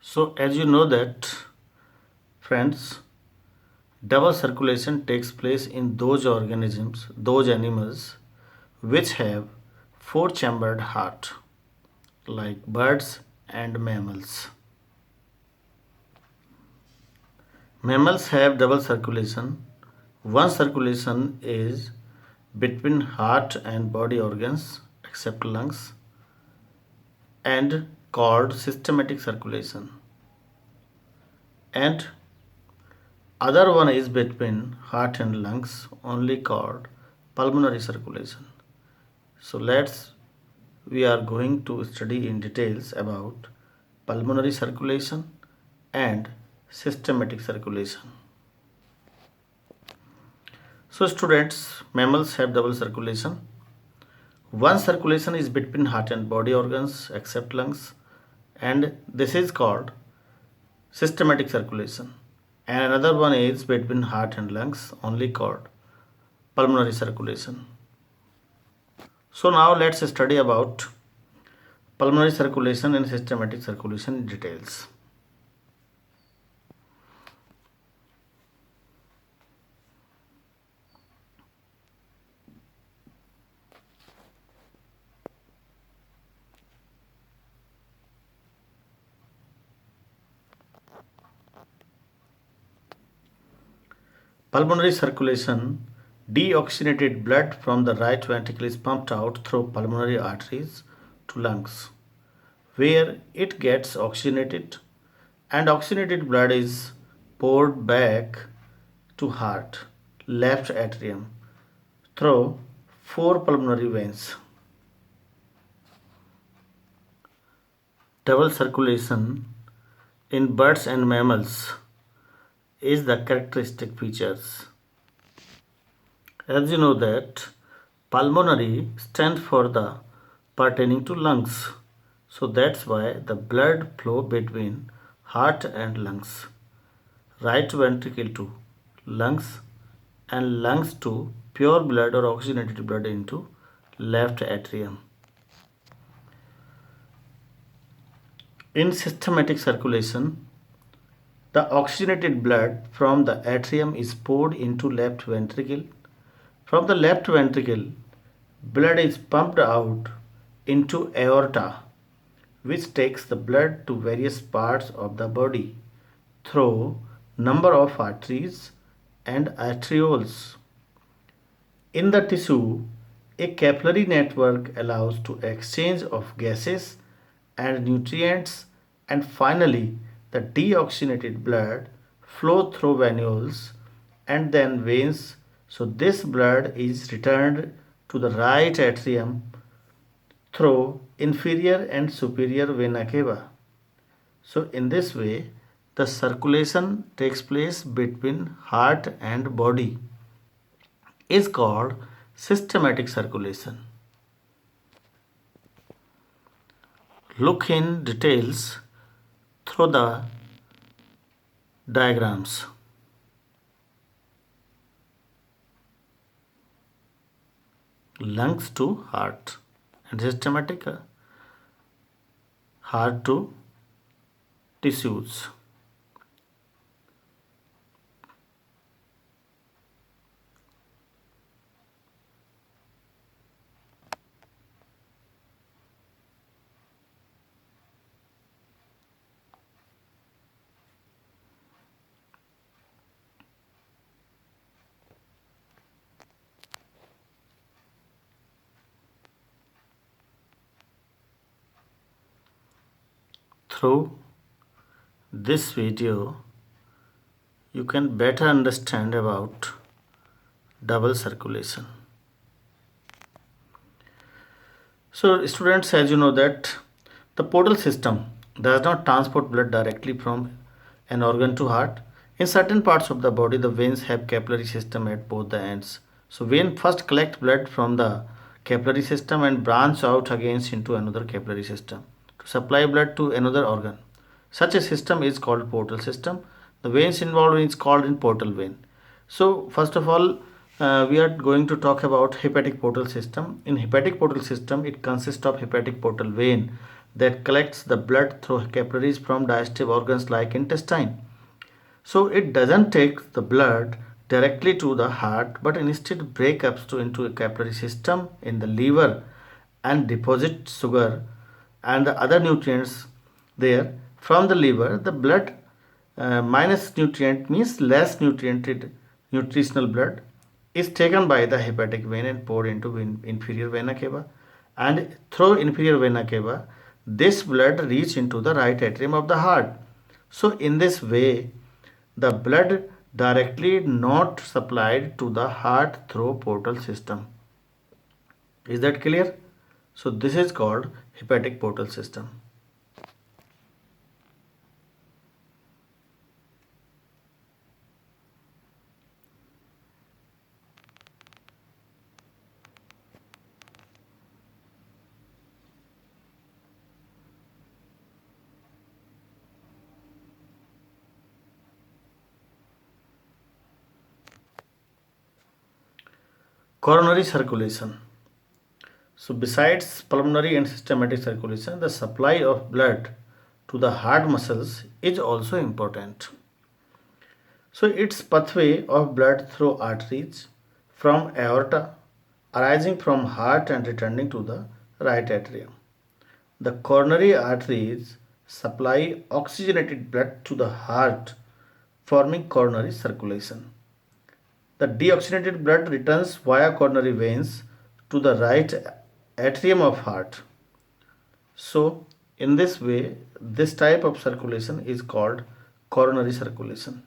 So as you know that, friends, double circulation takes place in those animals which have four-chambered heart, like birds and mammals. Mammals have double circulation. One circulation is between heart and body organs except lungs and called systematic circulation, and other one is between heart and lungs only called pulmonary circulation. So we are going to study in details about pulmonary circulation and systematic circulation. So students, mammals have double circulation. One circulation is between heart and body organs except lungs, and this is called systematic circulation. And another one is between heart and lungs only called pulmonary circulation. So now let's study about pulmonary circulation and systematic circulation in details. Pulmonary circulation, deoxygenated blood from the right ventricle is pumped out through pulmonary arteries to lungs, where it gets oxygenated, and oxygenated blood is poured back to heart, left atrium, through four pulmonary veins. Double circulation in birds and mammals is the characteristic features. As you know that pulmonary stands for the pertaining to lungs. So that's why the blood flow between heart and lungs, right ventricle to lungs, and lungs to pure blood or oxygenated blood into left atrium. In systematic circulation, the oxygenated blood from the atrium is poured into left ventricle. From the left ventricle, blood is pumped out into aorta, which takes the blood to various parts of the body through number of arteries and arterioles. In the tissue, a capillary network allows to exchange of gases and nutrients, and finally the deoxygenated blood flow through venules and then veins. So this blood is returned to the right atrium through inferior and superior vena cava. So in this way, the circulation takes place between heart and body is called systematic circulation. Look in details through the diagrams. Lungs to heart and systematic heart to tissues. Through this video, you can better understand about double circulation. So students, as you know that the portal system does not transport blood directly from an organ to heart. In certain parts of the body, the veins have capillary system at both the ends. So vein first collect blood from the capillary system and branch out again into another capillary system to supply blood to another organ. Such a system is called portal system. The veins involved is called in portal vein. So first of all, we are going to talk about hepatic portal system. In hepatic portal system, it consists of hepatic portal vein that collects the blood through capillaries from digestive organs like intestine. So it doesn't take the blood directly to the heart, but instead break up into a capillary system in the liver and deposit sugar and the other nutrients there. From the liver, the blood minus nutrient means less nutritional blood is taken by the hepatic vein and poured into inferior vena cava, and through inferior vena cava this blood reach into the right atrium of the heart. So in this way the blood directly not supplied to the heart through portal system. Is that clear? So this is called hepatic portal system. Coronary circulation. So besides pulmonary and systematic circulation, the supply of blood to the heart muscles is also important. So its pathway of blood through arteries from aorta arising from heart and returning to the right atrium. The coronary arteries supply oxygenated blood to the heart, forming coronary circulation. The deoxygenated blood returns via coronary veins to the right atrium of heart. So, in this way, this type of circulation is called coronary circulation.